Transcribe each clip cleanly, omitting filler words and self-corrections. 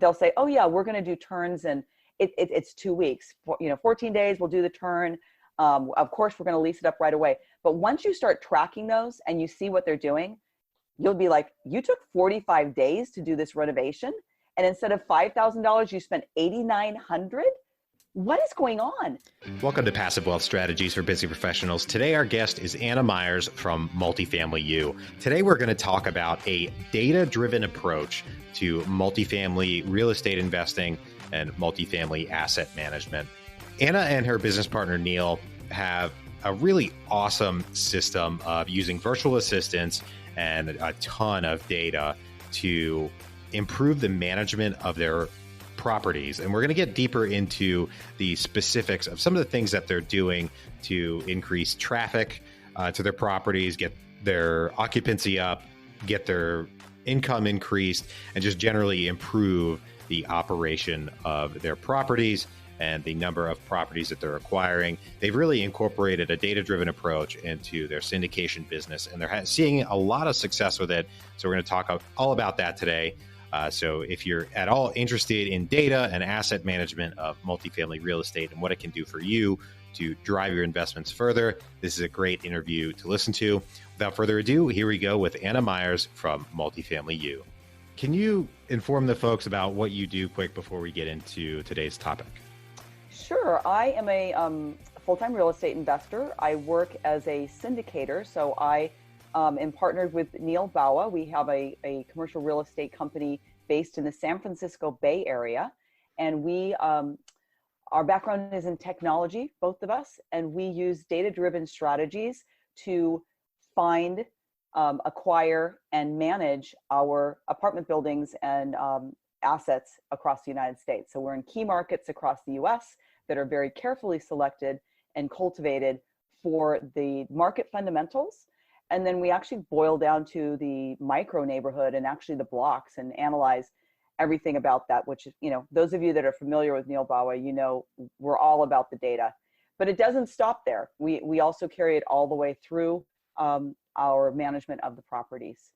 they'll say, oh yeah, we're going to do turns and it's 2 weeks, 14 days, we'll do the turn. Of course, we're going to lease it up right away. But once you start tracking those and you see what they're doing, you'll be like, you took 45 days to do this renovation. And instead of $5,000, you spent $8,900. What is going on? Welcome to Passive Wealth Strategies for Busy Professionals. Today, our guest is Anna Myers from MultifamilyU. Today, we're going to talk about a data-driven approach to multifamily real estate investing and multifamily asset management. Anna and her business partner, Neal, have a really awesome system of using virtual assistants and a ton of data to improve the management of their properties. And we're going to get deeper into the specifics of some of the things that they're doing to increase traffic to their properties, get their occupancy up, get their income increased, and just generally improve the operation of their properties and the number of properties that they're acquiring. They've really incorporated a data-driven approach into their syndication business, and they're seeing a lot of success with it. So we're going to talk all about that today. So if you're at all interested in data and asset management of multifamily real estate and what it can do for you to drive your investments further, this is a great interview to listen to. Without further ado, here we go with Anna Myers from MultifamilyU. Can you inform the folks about what you do quick before we get into today's topic? Sure. I am a full-time real estate investor. I work as a syndicator. So I am partnered with Neal Bawa. We have a commercial real estate company based in the San Francisco Bay Area. And our background is in technology, both of us, and we use data-driven strategies to find, acquire, and manage our apartment buildings and assets across the United States. So we're in key markets across the US that are very carefully selected and cultivated for the market fundamentals. And then we actually boil down to the micro neighborhood and actually the blocks and analyze everything about that, which, those of you that are familiar with Neal Bawa, we're all about the data. But it doesn't stop there. We also carry it all the way through our management of the properties.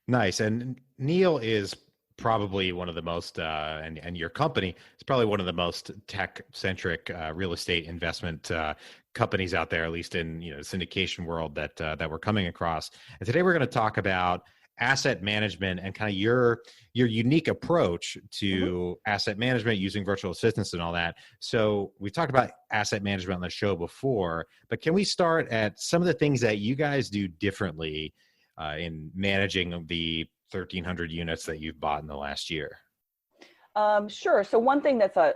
Nice. And Neal is probably one of the most, and your company is probably one of the most tech-centric real estate investment companies out there, at least in the syndication world that we're coming across. And today we're going to talk about asset management and kind of your unique approach to asset management using virtual assistants and all that. So we've talked about asset management on the show before, but can we start at some of the things that you guys do differently in managing the 1,300 units that you've bought in the last year? Sure. So one thing that's a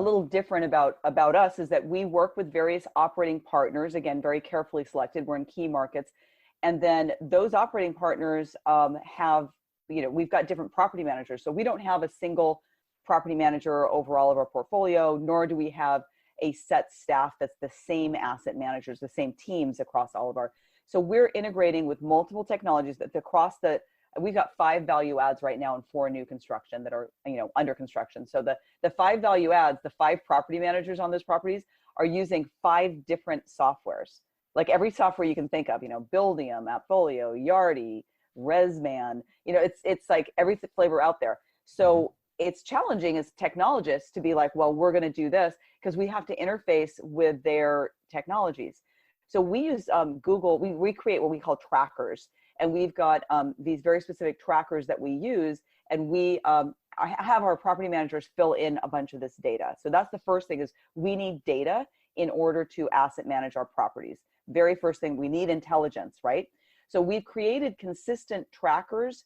little different about us is that we work with various operating partners, again, very carefully selected. We're in key markets. And then those operating partners have, we've got different property managers. So we don't have a single property manager over all of our portfolio, nor do we have a set staff that's the same asset managers, the same teams across all of our. So we're integrating with multiple technologies that we've got 5 value adds right now and 4 new construction that are, under construction. So the 5 value adds, the 5 property managers on those properties are using 5 different softwares, like every software you can think of, Buildium, Appfolio, Yardi, ResMan, it's like every flavor out there. So it's challenging as technologists to be like, well, we're going to do this because we have to interface with their technologies. So we use Google, we create what we call trackers. And we've got these very specific trackers that we use, and we have our property managers fill in a bunch of this data. So that's the first thing, is we need data in order to asset manage our properties. Very first thing, we need intelligence, right? So we've created consistent trackers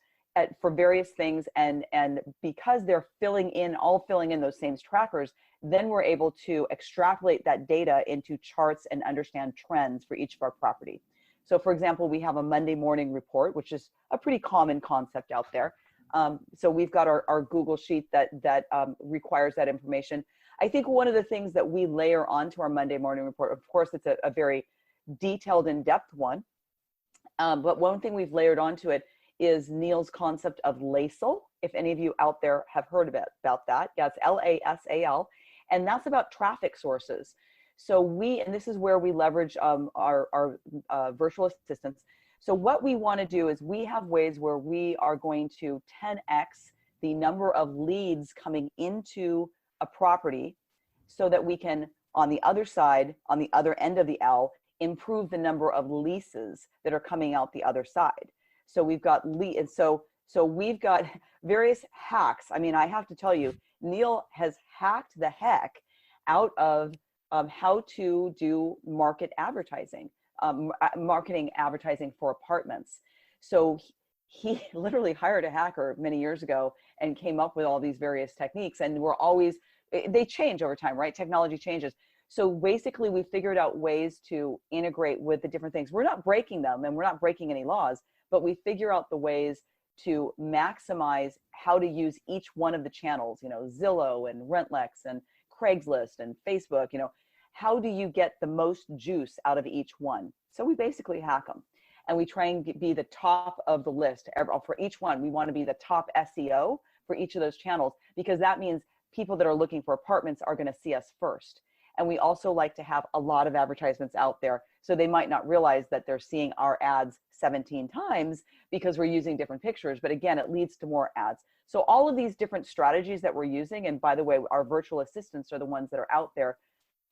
for various things, and because they're filling in those same trackers, then we're able to extrapolate that data into charts and understand trends for each of our property. So for example, we have a Monday morning report, which is a pretty common concept out there. So we've got our Google sheet that requires that information. I think one of the things that we layer onto our Monday morning report, of course, it's a very detailed, in-depth one. But one thing we've layered onto it is Neal's concept of LASAL. If any of you out there have heard about that, yeah, it's LASAL, and that's about traffic sources. So and this is where we leverage our virtual assistants. So what we want to do is we have ways where we are going to 10x the number of leads coming into a property so that we can, on the other side, on the other end of the L, improve the number of leases that are coming out the other side. So we've got so we've got various hacks. I mean, I have to tell you, Neal has hacked the heck out of how to do marketing advertising for apartments. So he literally hired a hacker many years ago and came up with all these various techniques, and they change over time, right? Technology changes. So basically we figured out ways to integrate with the different things. We're not breaking them and we're not breaking any laws, but we figure out the ways to maximize how to use each one of the channels, Zillow and Rentlex and Craigslist and Facebook, how do you get the most juice out of each one? So we basically hack them, and we try and be the top of the list for each one. We want to be the top SEO for each of those channels, because that means people that are looking for apartments are going to see us first. And we also like to have a lot of advertisements out there, so they might not realize that they're seeing our ads 17 times because we're using different pictures. But again, it leads to more ads. So all of these different strategies that we're using, and by the way, our virtual assistants are the ones that are out there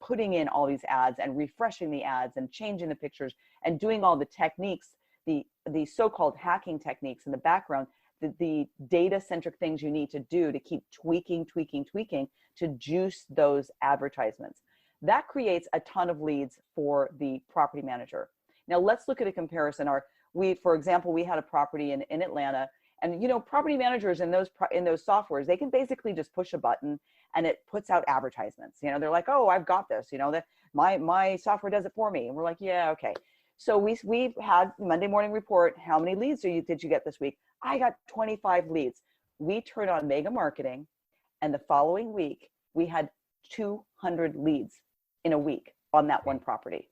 putting in all these ads and refreshing the ads and changing the pictures and doing all the techniques, the so-called hacking techniques in the background, the data-centric things you need to do to keep tweaking to juice those advertisements. That creates a ton of leads for the property manager. Now let's look at a comparison. For example, we had a property in Atlanta, and property managers in those softwares, they can basically just push a button and it puts out advertisements. They're like, oh, I've got this. That my software does it for me, and we're like, yeah, okay. So we've had Monday morning report. How many leads did you get this week? I got 25 leads. We turned on mega marketing, and the following week we had 200 leads in a week on that one property.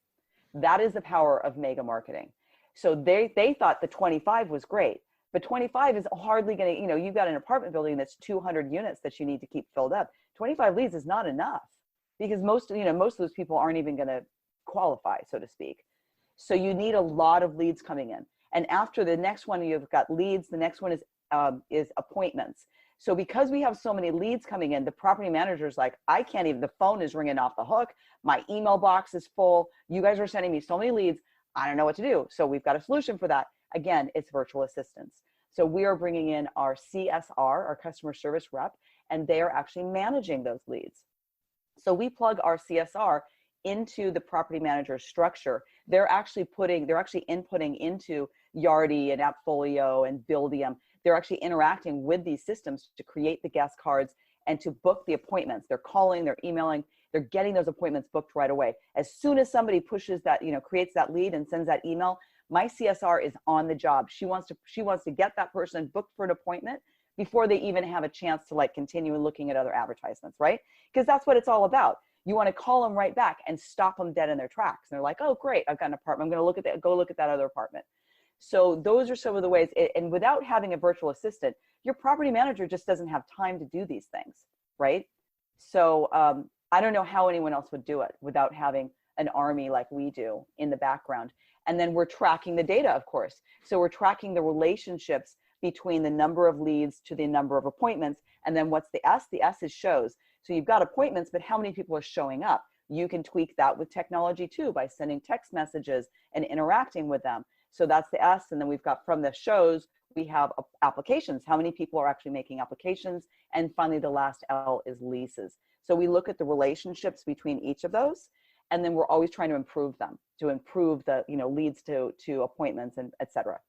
That is the power of mega marketing. So they thought the 25 was great, but 25 is hardly going to, you've got an apartment building that's 200 units that you need to keep filled up. 25 leads is not enough, because most of those people aren't even going to qualify, so to speak. So you need a lot of leads coming in. And after the next one, you've got leads. The next one is appointments. So because we have so many leads coming in, the property manager's like, I can't even, the phone is ringing off the hook. My email box is full. You guys are sending me so many leads. I don't know what to do. So we've got a solution for that. Again, it's virtual assistants. So we are bringing in our CSR, our customer service rep, and they are actually managing those leads. So we plug our CSR into the property manager's structure. They're actually inputting into Yardi and Appfolio and Buildium. They're actually interacting with these systems to create the guest cards and to book the appointments. They're calling, they're emailing, they're getting those appointments booked right away. As soon as somebody pushes that, creates that lead and sends that email, my CSR is on the job. She wants to get that person booked for an appointment before they even have a chance to continue looking at other advertisements, right? Because that's what it's all about. You want to call them right back and stop them dead in their tracks. And they're like, oh, great, I've got an apartment. I'm going to go look at that other apartment. So those are some of the ways, and without having a virtual assistant, your property manager just doesn't have time to do these things, right? So I don't know how anyone else would do it without having an army like we do in the background. And then we're tracking the data, of course. So we're tracking the relationships between the number of leads to the number of appointments. And then what's the S? The S is shows. So you've got appointments, but how many people are showing up? You can tweak that with technology too, by sending text messages and interacting with them. So that's the S. And then we've got, from the shows, we have applications. How many people are actually making applications? And finally, the last L is leases. So we look at the relationships between each of those, and then we're always trying to improve them, to improve the leads to appointments, and et cetera.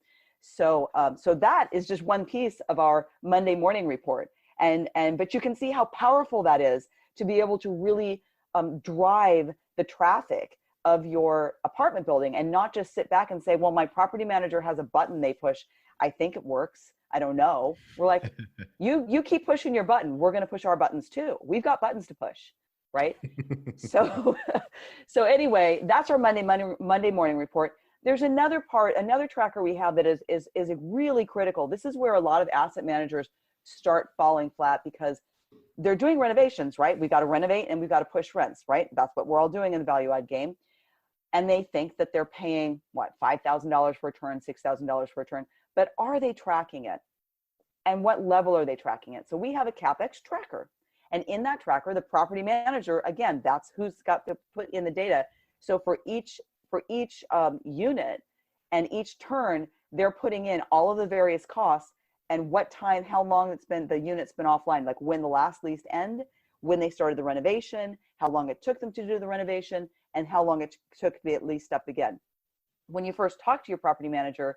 So so that is just one piece of our Monday morning report. But you can see how powerful that is to be able to really drive the traffic of your apartment building, and not just sit back and say, well, my property manager has a button they push. I think it works. I don't know. We're like, you keep pushing your button. We're going to push our buttons too. We've got buttons to push, right? So anyway, that's our Monday morning report. There's another tracker we have that is really critical. This is where a lot of asset managers start falling flat, because they're doing renovations, right? We got to renovate and we've got to push rents, right? That's what we're all doing in the value add game. And they think that they're paying $5,000 for a turn, $6,000 for a turn, but are they tracking it? and what level are they tracking it. So we have a CapEx tracker. And in that tracker, the property manager, again, that's who's got to put in the data. So for each unit and each turn, they're putting in all of the various costs and what time, how long the unit's been offline, like when the last lease ended, when they started the renovation, how long it took them to do the renovation, and how long it took to get leased up again. When you first talk to your property manager,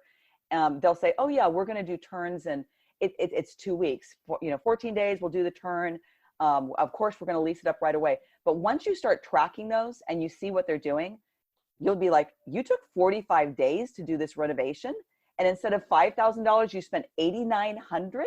they'll say, oh yeah, we're going to do turns and it's 2 weeks, 14 days, we'll do the turn. Of course, we're going to lease it up right away. But once you start tracking those and you see what they're doing, you'll be like, you took 45 days to do this renovation, and instead of $5,000, you spent $8,900.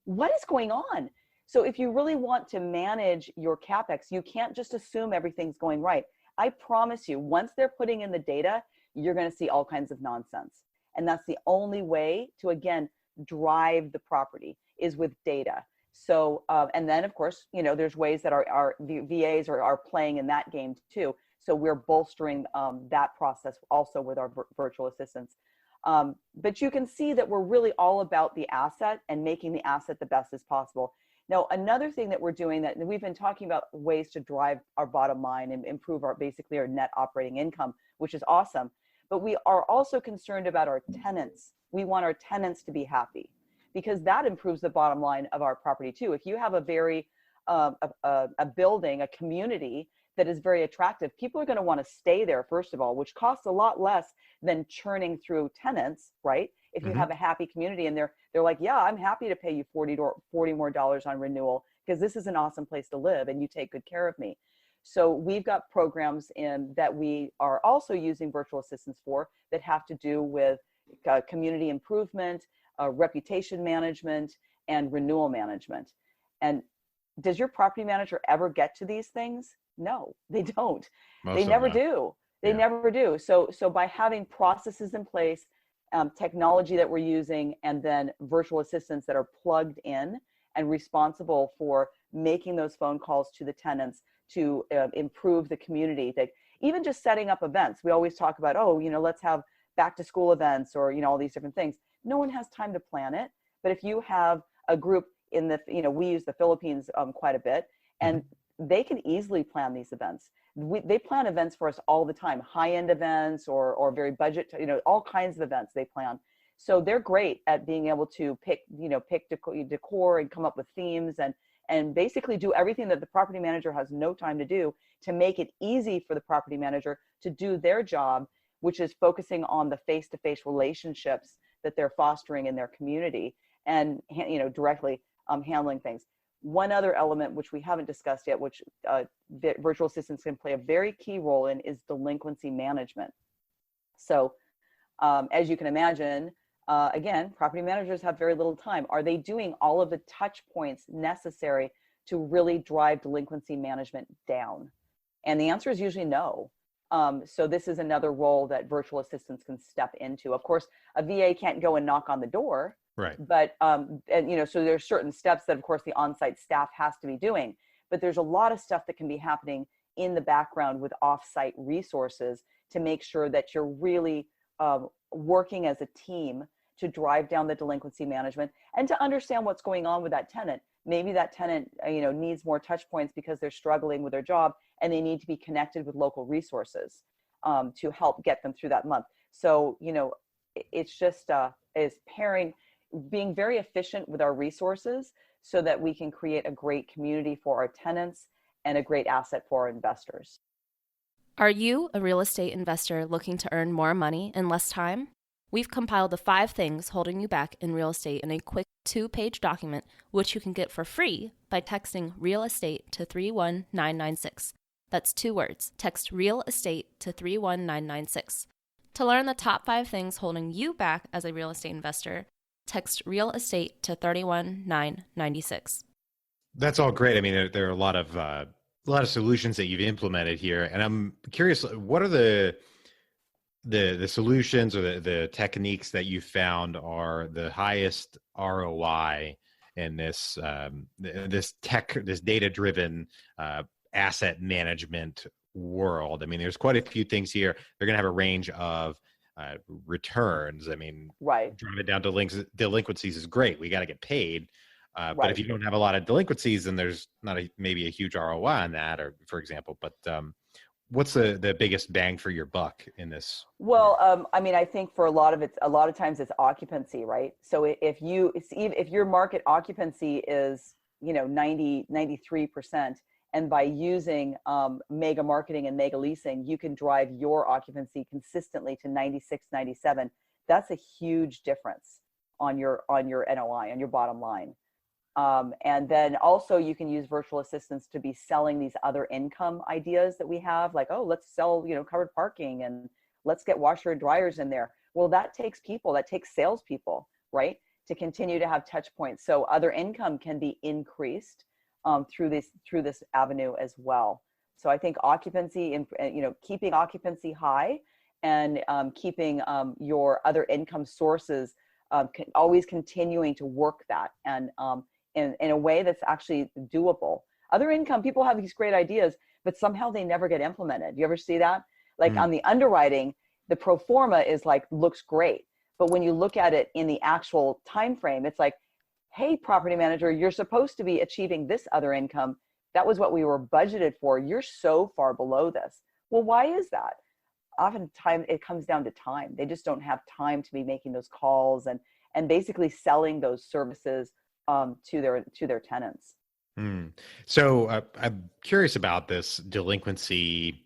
What is going on? So if you really want to manage your CapEx, you can't just assume everything's going right. I promise you, once they're putting in the data, you're going to see all kinds of nonsense. And that's the only way to, again, drive the property is with data. So, and then of course, there's ways that our VAs are playing in that game too. So we're bolstering that process also with our virtual assistants. But you can see that we're really all about the asset and making the asset the best as possible. Now, another thing that we're doing, that we've been talking about ways to drive our bottom line and improve our net operating income, which is awesome. But we are also concerned about our tenants. We want our tenants to be happy, because that improves the bottom line of our property too. If you have a very a building, a community that is very attractive, people are going to want to stay there, first of all, which costs a lot less than churning through tenants, right? If you have a happy community and they're like, yeah, I'm happy to pay you $40 more on renewal because this is an awesome place to live and you take good care of me. So we've got programs that we are also using virtual assistants for that have to do with community improvement, reputation management, and renewal management. And does your property manager ever get to these things? No, they don't. They never do. They never do. So by having processes in place, technology that we're using, and then virtual assistants that are plugged in and responsible for making those phone calls to the tenants to improve the community. Even just setting up events. We always talk about, let's have back to school events or, all these different things. No one has time to plan it. But if you have a group we use the Philippines quite a bit, and they can easily plan these events. They plan events for us all the time, high-end events or very budget, all kinds of events they plan. So they're great at being able to pick decor and come up with themes and basically do everything that the property manager has no time to do, to make it easy for the property manager to do their job, which is focusing on the face-to-face relationships that they're fostering in their community and, directly handling things. One other element, which we haven't discussed yet, which virtual assistants can play a very key role in, is delinquency management. So as you can imagine, again, property managers have very little time. Are they doing all of the touch points necessary to really drive delinquency management down? And the answer is usually no. So this is another role that virtual assistants can step into. Of course, a VA can't go and knock on the door. Right. But, so there's certain steps that, of course, the on-site staff has to be doing. But there's a lot of stuff that can be happening in the background with off-site resources to make sure that you're really working as a team to drive down the delinquency management and to understand what's going on with that tenant. Maybe that tenant, needs more touch points because they're struggling with their job and they need to be connected with local resources to help get them through that month. So, it's just being very efficient with our resources so that we can create a great community for our tenants and a great asset for our investors. Are you a real estate investor looking to earn more money in less time? We've compiled the 5 things holding you back in real estate in a quick 2-page document, which you can get for free by texting real estate to 31996. That's 2 words. Text real estate to 31996. To learn the top 5 things holding you back as a real estate investor, text real estate to 31996. That's all great. I mean, there are a lot of solutions that you've implemented here, and I'm curious, what are the solutions or the techniques that you found are the highest ROI in this data-driven asset management world? I mean, there's quite a few things here. They're going to have a range of returns. I mean, Right. driving down delinquencies is great. We got to get paid. But if Right. you don't have a lot of delinquencies, then there's not maybe a huge ROI on that, or for example. But what's the biggest bang for your buck in this? Well, I mean, I think for a lot of times it's occupancy, right? So if your market occupancy is, 93%, and by using mega marketing and mega leasing, you can drive your occupancy consistently to 96, 97. That's a huge difference on your NOI, on your bottom line. And then also you can use virtual assistants to be selling these other income ideas that we have, like, oh, let's sell, covered parking, and let's get washer and dryers in there. Well, that takes salespeople, right, to continue to have touch points. So other income can be increased through this avenue as well. So I think occupancy and keeping occupancy high, and keeping your other income sources, always continuing to work that, and in a way that's actually doable. Other income, people have these great ideas, but somehow they never get implemented. You ever see that? Like on the underwriting, the pro forma is like, looks great. But when you look at it in the actual time frame, it's like, hey, property manager, you're supposed to be achieving this other income. That was what we were budgeted for. You're so far below this. Well, why is that? Oftentimes it comes down to time. They just don't have time to be making those calls and basically selling those services to their tenants. So I'm curious about this delinquency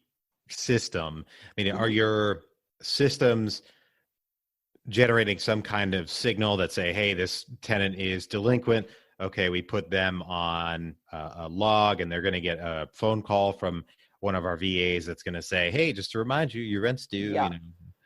system. I mean, are your systems generating some kind of signal that say, hey, this tenant is delinquent? Okay, we put them on a log, and they're going to get a phone call from one of our VAs that's going to say, hey, just to remind you, your rent's due. Yeah.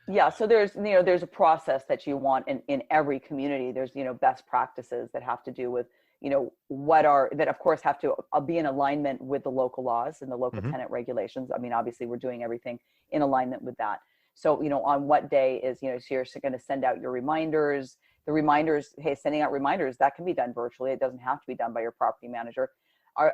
Yeah. So there's a process that you want in every community. There's, best practices that have to do with, that of course have to be in alignment with the local laws and the local tenant regulations. I mean, obviously we're doing everything in alignment with that. So, on what day is, so you're going to send out your reminders, sending out reminders, that can be done virtually. It doesn't have to be done by your property manager. Our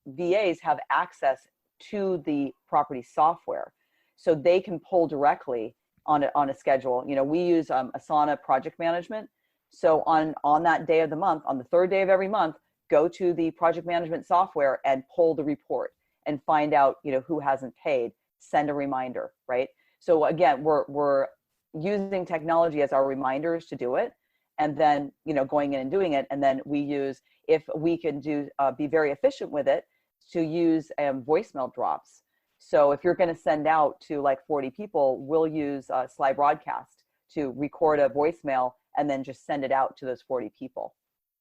VAs have access to the property software, so they can pull directly on a schedule. We use Asana project management. So on that day of the month, on the third day of every month, go to the project management software and pull the report and find out, who hasn't paid, send a reminder, right? So again, we're using technology as our reminders to do it, and then, going in and doing it. And then we use, if we can be very efficient with it, to use voicemail drops. So if you're going to send out to like 40 people, we'll use Sly Broadcast to record a voicemail and then just send it out to those 40 people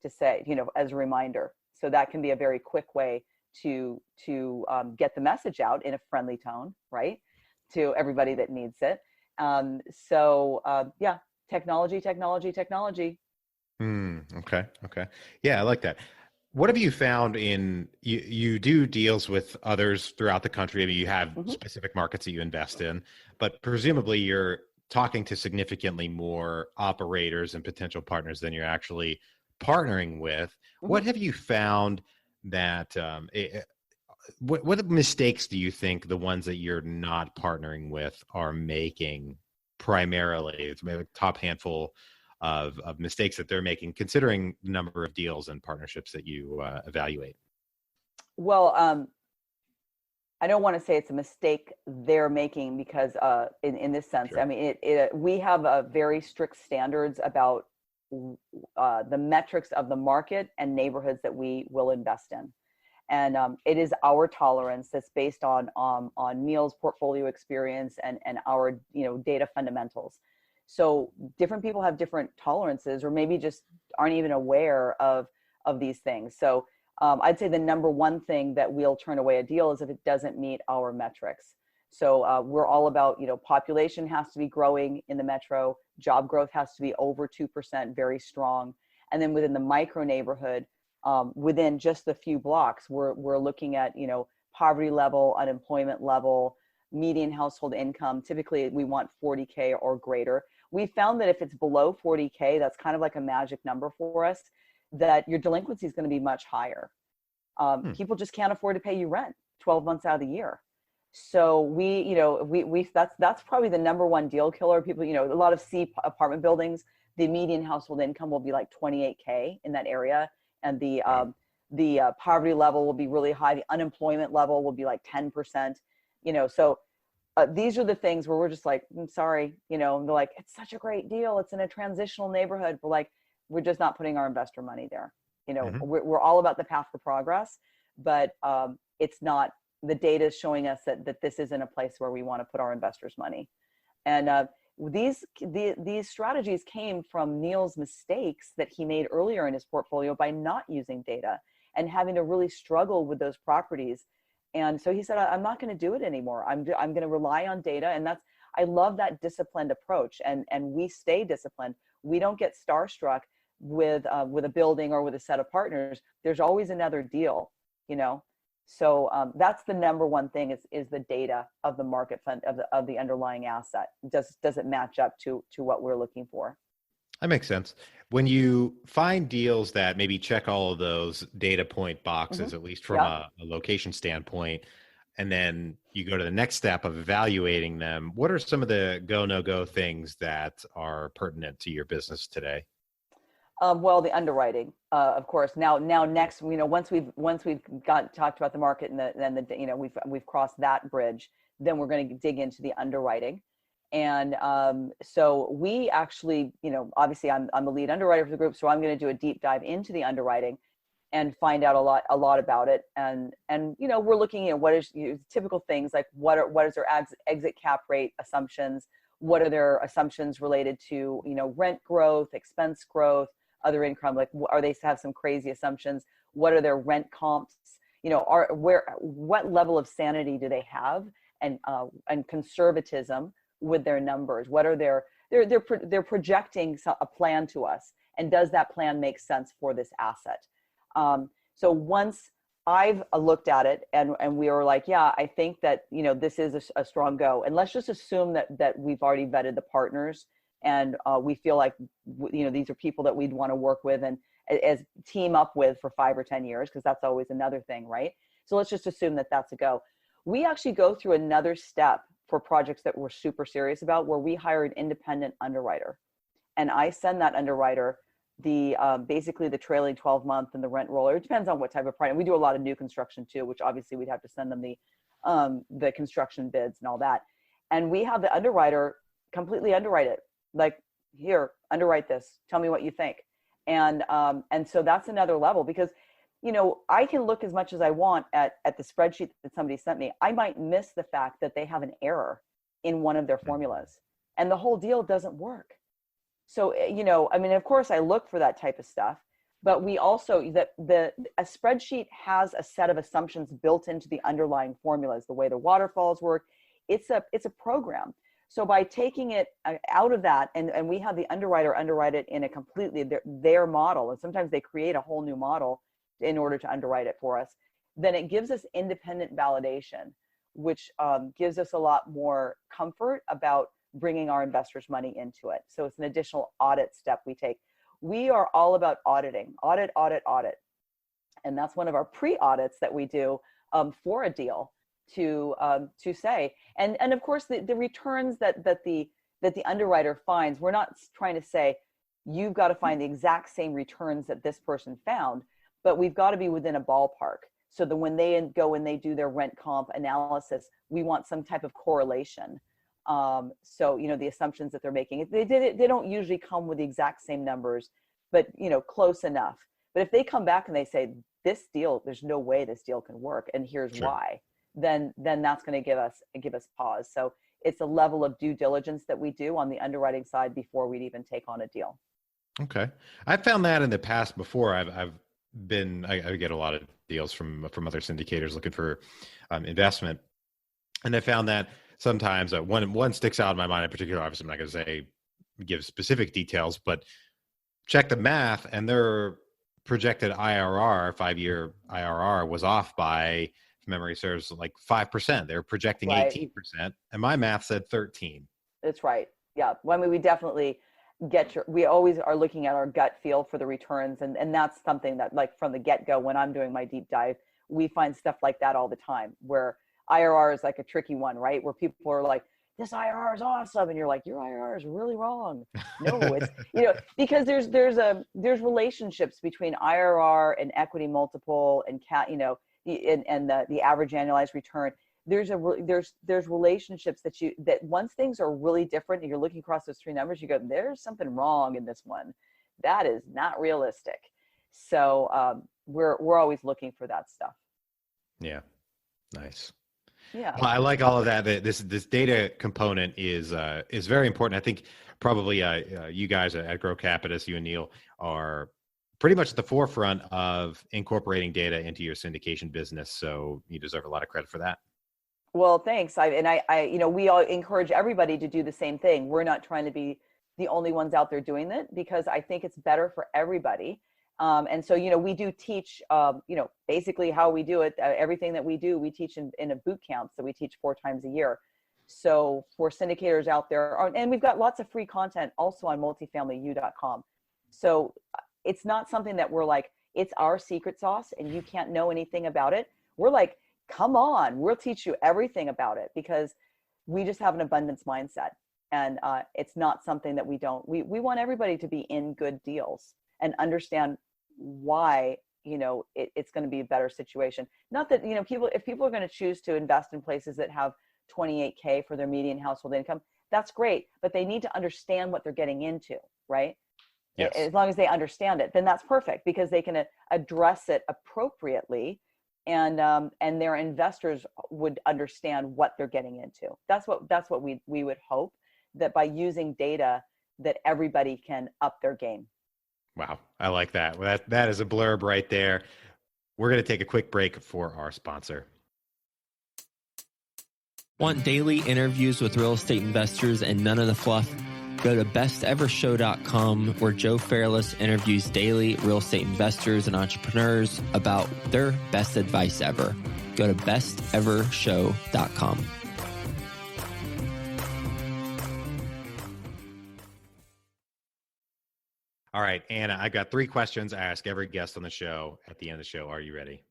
to say, as a reminder. So that can be a very quick way to get the message out in a friendly tone, right, to everybody that needs it. Yeah, technology. Okay. Yeah, I like that. What have you found you do deals with others throughout the country? I mean, you have specific markets that you invest in, but presumably you're talking to significantly more operators and potential partners than you're actually partnering with. What have you found that, what mistakes do you think the ones that you're not partnering with are making primarily? It's maybe a top handful of mistakes that they're making, considering the number of deals and partnerships that you evaluate. Well, I don't want to say it's a mistake they're making, because in this sense, sure. I mean, we have a very strict standards about the metrics of the market and neighborhoods that we will invest in. And it is our tolerance that's based on Neal's portfolio experience and our data fundamentals. So different people have different tolerances, or maybe just aren't even aware of these things. So I'd say the number one thing that we'll turn away a deal is if it doesn't meet our metrics. So we're all about, population has to be growing in the metro, job growth has to be over 2%, very strong. And then within the micro neighborhood, within just the few blocks, we're looking at, poverty level, unemployment level, median household income. Typically we want 40K or greater. We found that if it's below 40K, that's kind of like a magic number for us, that your delinquency is going to be much higher. People just can't afford to pay you rent 12 months out of the year. So that's probably the number one deal killer. People, a lot of apartment buildings, the median household income will be like 28K in that area, and Wow. the poverty level will be really high. The unemployment level will be like 10%. So these are the things where we're just like, I'm sorry, and they're like, it's such a great deal. It's in a transitional neighborhood. We're like, we're just not putting our investor money there. Hmm. We're all about the path to progress, but it's not. The data is showing us that this isn't a place where we want to put our investors' money. And these strategies came from Neal's mistakes that he made earlier in his portfolio by not using data and having to really struggle with those properties. And so he said, I'm not going to do it anymore. I'm going to rely on data. And I love that disciplined approach. And we stay disciplined. We don't get starstruck with a building or with a set of partners. There's always another deal, So that's the number one thing is the data of the market fund of the underlying asset. Does it match up to what we're looking for? That makes sense. When you find deals that maybe check all of those data point Mm-hmm. boxes, at least from Yep. a location standpoint, and then you go to the next step of evaluating them, what are some of the go, no go things that are pertinent to your business today? Well, the underwriting, of course. Now next, once we've talked about the market and we've crossed that bridge, then we're going to dig into the underwriting. And so we actually, obviously I'm the lead underwriter for the group, so I'm going to do a deep dive into the underwriting and find out a lot about it. And we're looking at what is typical things like what is their exit cap rate assumptions, what are their assumptions related to rent growth, expense growth, other income, like are they have some crazy assumptions, what are their rent comps, what level of sanity do they have, and conservatism with their numbers, what are they're projecting a plan to us, and does that plan make sense for this asset. So once I've looked at it and we were like, yeah, I think that this is a strong go, and let's just assume that we've already vetted the partners, and we feel like these are people that we'd want to work with and as team up with for 5 or 10 years, because that's always another thing, right? So let's just assume that that's a go. We actually go through another step for projects that we're super serious about, where we hire an independent underwriter, and I send that underwriter the basically the trailing 12-month and the rent roller. It depends on what type of project. We do a lot of new construction too, which obviously we'd have to send them the construction bids and all that, and we have the underwriter completely underwrite it. Like, here, underwrite this. Tell me what you think. And so that's another level, because, I can look as much as I want at the spreadsheet that somebody sent me. I might miss the fact that they have an error in one of their formulas, and the whole deal doesn't work. So, of course I look for that type of stuff, but we also, a spreadsheet has a set of assumptions built into the underlying formulas, the way the waterfalls work. It's a program. So by taking it out of that, and we have the underwriter underwrite it in a completely their model, and sometimes they create a whole new model in order to underwrite it for us, then it gives us independent validation, which gives us a lot more comfort about bringing our investors' money into it. So it's an additional audit step we take. We are all about auditing, audit. And that's one of our pre-audits that we do for a deal, to say, and of course the returns that the underwriter finds, we're not trying to say you've got to find the exact same returns that this person found, but we've got to be within a ballpark, so that when they go and they do their rent comp analysis, we want some type of correlation. So the assumptions that they're making, they don't usually come with the exact same numbers, but close enough. But if they come back and they say, this deal, there's no way this deal can work, and here's Sure. why, then that's going to give us pause. So it's a level of due diligence that we do on the underwriting side before we'd even take on a deal. Okay. I've found that in the past before. I get a lot of deals from other syndicators looking for investment. And I found that sometimes one sticks out in my mind in particular. Obviously, I'm not going to give specific details, but check the math, and their projected IRR, 5-year IRR, was off by, if memory serves, like 5%. They're projecting Right. 18%, and my math said 13. That's right. Yeah. Well, I mean, we definitely we always are looking at our gut feel for the returns. And that's something that, like, from the get-go, when I'm doing my deep dive, we find stuff like that all the time, where IRR is like a tricky one, right? Where people are like, this IRR is awesome. And you're like, your IRR is really wrong. No, it's, because there's relationships between IRR and equity multiple and the average annualized return. There's relationships that once things are really different and you're looking across those three numbers, you go, there's something wrong in this one. That is not realistic. So we're always looking for that stuff. Yeah. Nice. Yeah. Well, I like all of that. This data component is very important. I think probably you guys at Grocapitus, you and Neal, are pretty much at the forefront of incorporating data into your syndication business. So you deserve a lot of credit for that. Well, thanks. We all encourage everybody to do the same thing. We're not trying to be the only ones out there doing it, because I think it's better for everybody. And so, we do teach, basically how we do it. Everything that we do, we teach in a boot camp. So we teach 4 times a year. So for syndicators out there, and we've got lots of free content also on multifamilyU.com. So it's not something that we're like, it's our secret sauce and you can't know anything about it. We're like, come on, we'll teach you everything about it, because we just have an abundance mindset. And it's not something that we want everybody to be in good deals and understand why, it's going to be a better situation. Not that, if people are going to choose to invest in places that have $28K for their median household income, that's great, but they need to understand what they're getting into, right? Yes. As long as they understand it, then that's perfect, because they can address it appropriately, and their investors would understand what they're getting into. That's what we would hope, that by using data that everybody can up their game. Wow. I like that. Well, that is a blurb right there. We're going to take a quick break for our sponsor. Want daily interviews with real estate investors and none of the fluff? Go to bestevershow.com, where Joe Fairless interviews daily real estate investors and entrepreneurs about their best advice ever. Go to bestevershow.com. All right, Anna, I got 3 questions I ask every guest on the show at the end of the show. Are you ready?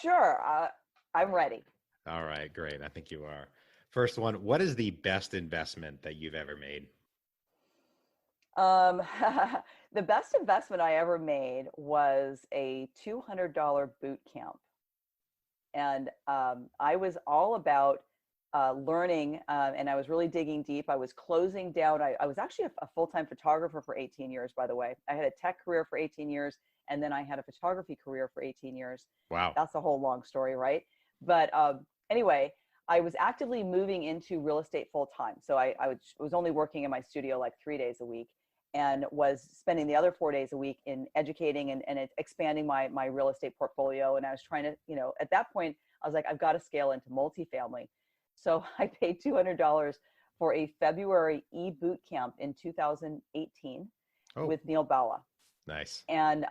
Sure. I'm ready. All right, great. I think you are. First one, what is the best investment that you've ever made? The best investment I ever made was a $200 boot camp. And I was all about learning, and I was really digging deep. I was closing down. I was actually a full-time photographer for 18 years, by the way. I had a tech career for 18 years, and then I had a photography career for 18 years. Wow. That's a whole long story, right? But anyway, I was actively moving into real estate full-time. So I was only working in my studio like 3 days a week, and was spending the other 4 days a week in educating and expanding my real estate portfolio. And I was trying to, at that point, I was like, I've got to scale into multifamily. So I paid $200 for a February e-boot camp in 2018 with Neal Bawa. Nice. And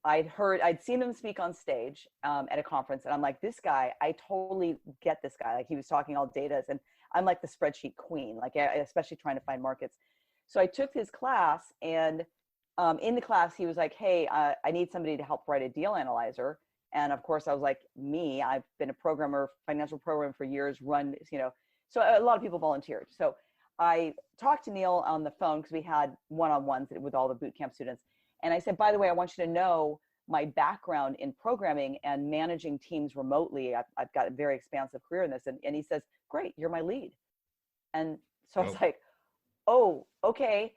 I'd seen him speak on stage at a conference, and I'm like, this guy, I totally get this guy. Like, he was talking all data, and I'm like the spreadsheet queen, like especially trying to find markets. So I took his class, and in the class, he was like, hey, I need somebody to help write a deal analyzer. And of course, I was like, me, I've been a programmer, financial programmer for years, so a lot of people volunteered. So I talked to Neal on the phone, because we had one-on-ones with all the boot camp students. And I said, by the way, I want you to know my background in programming and managing teams remotely. I've got a very expansive career in this. And he says, great, you're my lead. And so I was like, oh, okay.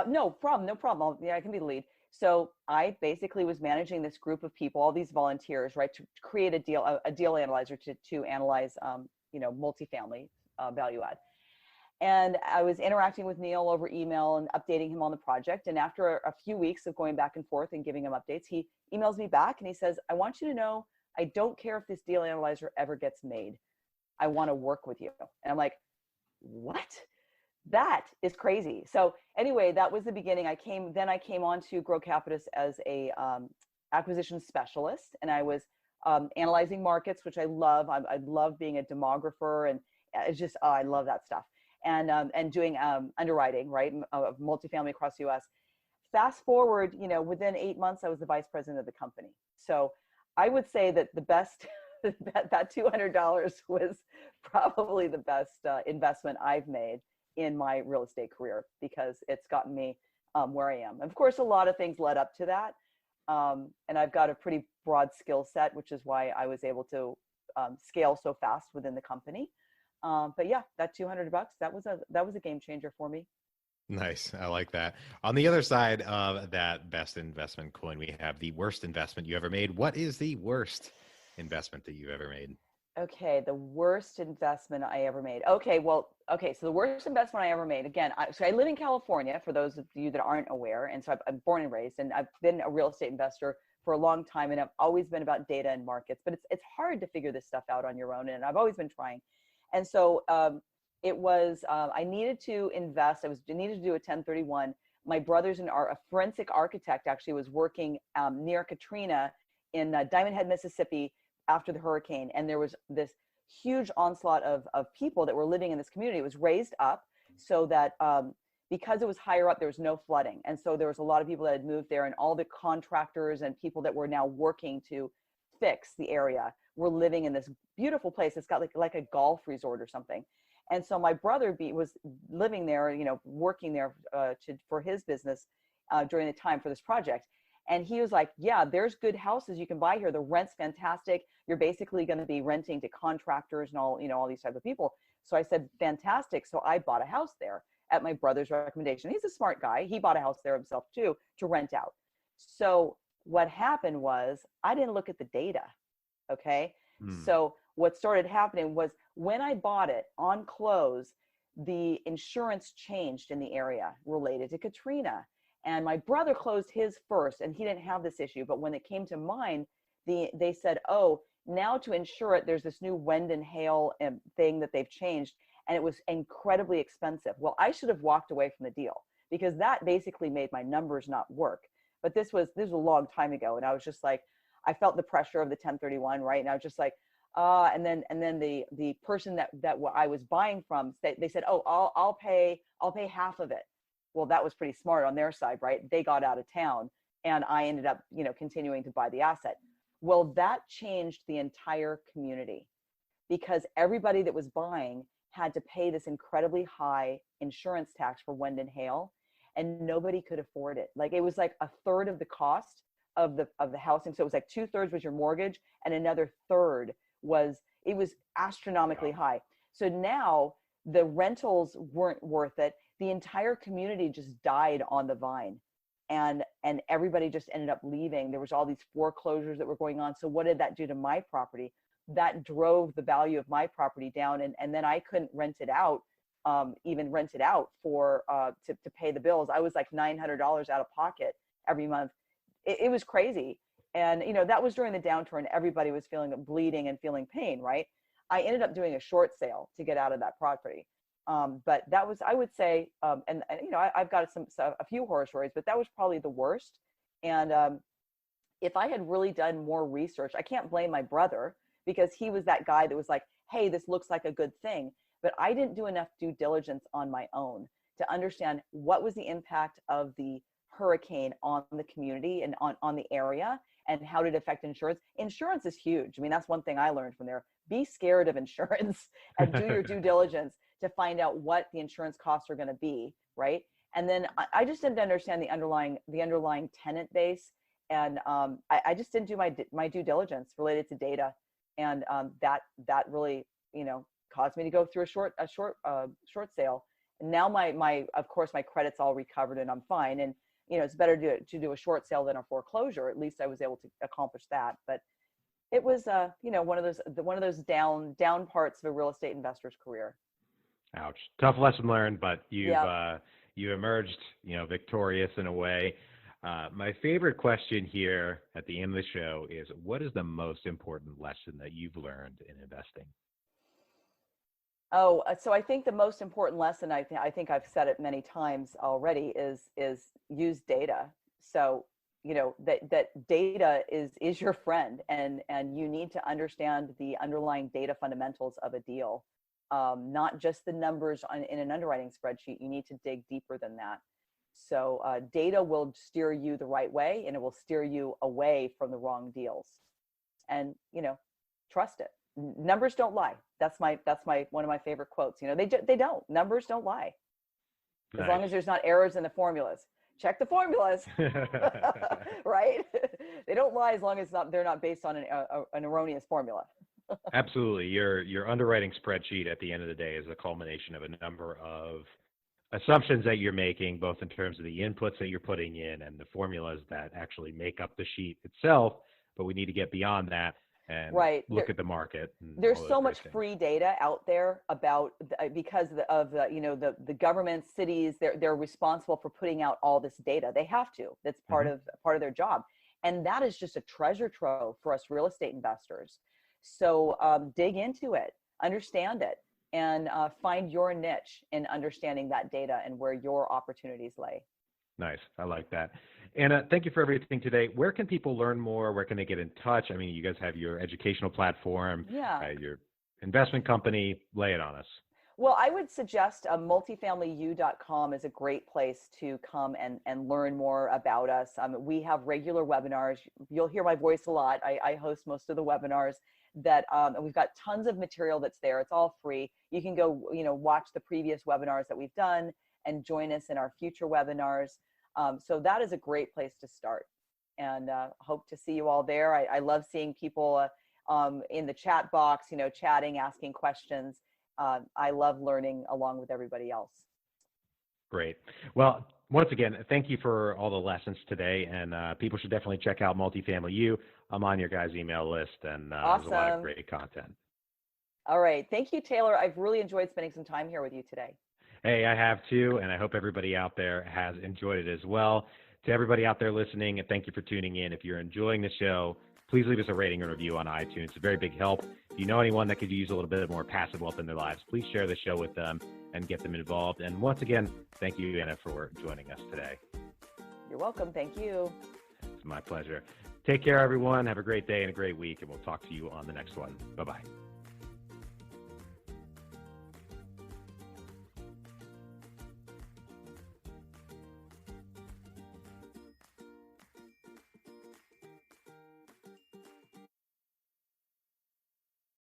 No problem. I can be the lead. So I basically was managing this group of people, all these volunteers, right, to create a deal analyzer to analyze, multifamily value add. And I was interacting with Neal over email and updating him on the project. And after a few weeks of going back and forth and giving him updates, he emails me back and he says, I want you to know, I don't care if this deal analyzer ever gets made. I want to work with you. And I'm like, what? That is crazy. So anyway, that was the beginning. I came on to Grocapitus as a acquisition specialist, and I was analyzing markets, which I love. I love being a demographer, and it's just, I love that stuff. And doing underwriting, right, of multifamily across the U.S. Fast forward, within 8 months, I was the vice president of the company. So I would say that the best that $200 was probably the best investment I've made in my real estate career, because it's gotten me where I am. Of course, a lot of things led up to that. And I've got a pretty broad skill set, which is why I was able to scale so fast within the company. But yeah, that $200, that was a game changer for me. Nice. I like that. On the other side of that best investment coin, we have the worst investment you ever made. What is the worst investment that you've ever made? Okay, the worst investment I ever made. Okay, so the worst investment I ever made, again, so I live in California, for those of you that aren't aware. And so I'm born and raised, and I've been a real estate investor for a long time, and I've always been about data and markets, but it's hard to figure this stuff out on your own, and I've always been trying. And so it was, I needed to invest. I needed to do a 1031. My brother's a forensic architect, actually was working near Katrina in Diamond Head, Mississippi, after the hurricane. And there was this huge onslaught of people that were living in this community. It was raised up so that because it was higher up, there was no flooding. And so there was a lot of people that had moved there, and all the contractors and people that were now working to fix the area were living in this beautiful place. It's got like a golf resort or something. And so my brother was living there, working there for his business during the time for this project. And he was like, yeah, there's good houses you can buy here. The rent's fantastic. You're basically going to be renting to contractors and all these type of people. So I said, fantastic. So I bought a house there at my brother's recommendation. He's a smart guy. He bought a house there himself too, to rent out. So what happened was, I didn't look at the data. Okay. So what started happening was, when I bought it on close, the insurance changed in the area related to Katrina. And my brother closed his first, and he didn't have this issue. But when it came to mine, they said, oh, now to insure it, there's this new wind and hail thing that they've changed. And it was incredibly expensive. Well, I should have walked away from the deal, because that basically made my numbers not work. But this was a long time ago. And I was just like, I felt the pressure of the 1031, right? And I was just like, and then the person that I was buying from, they said, oh, I'll pay half of it. Well, that was pretty smart on their side, right? They got out of town, and I ended up, continuing to buy the asset. Well, that changed the entire community, because everybody that was buying had to pay this incredibly high insurance tax for wind and hail, and nobody could afford it. Like, it was like a third of the cost of the housing. So it was like 2/3 was your mortgage, and another third was astronomically high. So now the rentals weren't worth it. The entire community just died on the vine, and everybody just ended up leaving. There was all these foreclosures that were going on. So what did that do to my property? That drove the value of my property down, and then I couldn't rent it out, for to pay the bills. I was like $900 out of pocket every month. It was crazy. And that was during the downturn. Everybody was feeling bleeding and feeling pain, right? I ended up doing a short sale to get out of that property. But that was, I would say, and I've got a few horror stories, but that was probably the worst. And if I had really done more research, I can't blame my brother, because he was that guy that was like, hey, this looks like a good thing. But I didn't do enough due diligence on my own to understand what was the impact of the hurricane on the community and on the area, and how did it affect insurance. Insurance is huge. I mean, that's one thing I learned from there. Be scared of insurance and do your due diligence to find out what the insurance costs are going to be, right? And then I just didn't understand the underlying tenant base, and I just didn't do my due diligence related to data, and that really caused me to go through a short sale. And now of course my credit's all recovered and I'm fine, and it's better to do a short sale than a foreclosure. At least I was able to accomplish that. But it was one of those down parts of a real estate investor's career. Ouch. Tough lesson learned, but you emerged, victorious in a way. My favorite question here at the end of the show is, what is the most important lesson that you've learned in investing? Oh, so I think the most important lesson, I think I've said it many times already, is use data. So, that data is your friend, and you need to understand the underlying data fundamentals of a deal. Not just the numbers in an underwriting spreadsheet. You need to dig deeper than that. So data will steer you the right way, and it will steer you away from the wrong deals. And, trust it. Numbers don't lie. That's my one of my favorite quotes. They don't. Numbers don't lie. As long as there's not errors in the formulas. Check the formulas, right? They don't lie as long as they're not based on an erroneous formula. Absolutely. Your underwriting spreadsheet at the end of the day is a culmination of a number of assumptions that you're making, both in terms of the inputs that you're putting in and the formulas that actually make up the sheet itself. But we need to get beyond that and look at the market. There's so much free data out there about because of the government, cities. They're responsible for putting out all this data. They have to. That's part of their job, and that is just a treasure trove for us real estate investors. So dig into it, understand it, and find your niche in understanding that data and where your opportunities lay. Nice. I like that. Anna, thank you for everything today. Where can people learn more? Where can they get in touch? I mean, you guys have your educational platform, your investment company. Lay it on us. Well, I would suggest MultifamilyU.com is a great place to come and learn more about us. We have regular webinars. You'll hear my voice a lot. I host most of the webinars. And we've got tons of material that's there. It's all free. You can go, watch the previous webinars that we've done and join us in our future webinars. So that is a great place to start, and hope to see you all there. I love seeing people in the chat box, chatting, asking questions. I love learning along with everybody else. Great. Well, once again, thank you for all the lessons today, and people should definitely check out MultifamilyU. I'm on your guys' email list, and awesome. There's a lot of great content. All right. Thank you, Taylor. I've really enjoyed spending some time here with you today. Hey, I have too, and I hope everybody out there has enjoyed it as well. To everybody out there listening, and thank you for tuning in. If you're enjoying the show, please leave us a rating and review on iTunes. It's a very big help. If you know anyone that could use a little bit more passive wealth in their lives, please share the show with them and get them involved. And once again, thank you, Anna, for joining us today. You're welcome. Thank you. It's my pleasure. Take care, everyone. Have a great day and a great week, and we'll talk to you on the next one. Bye-bye.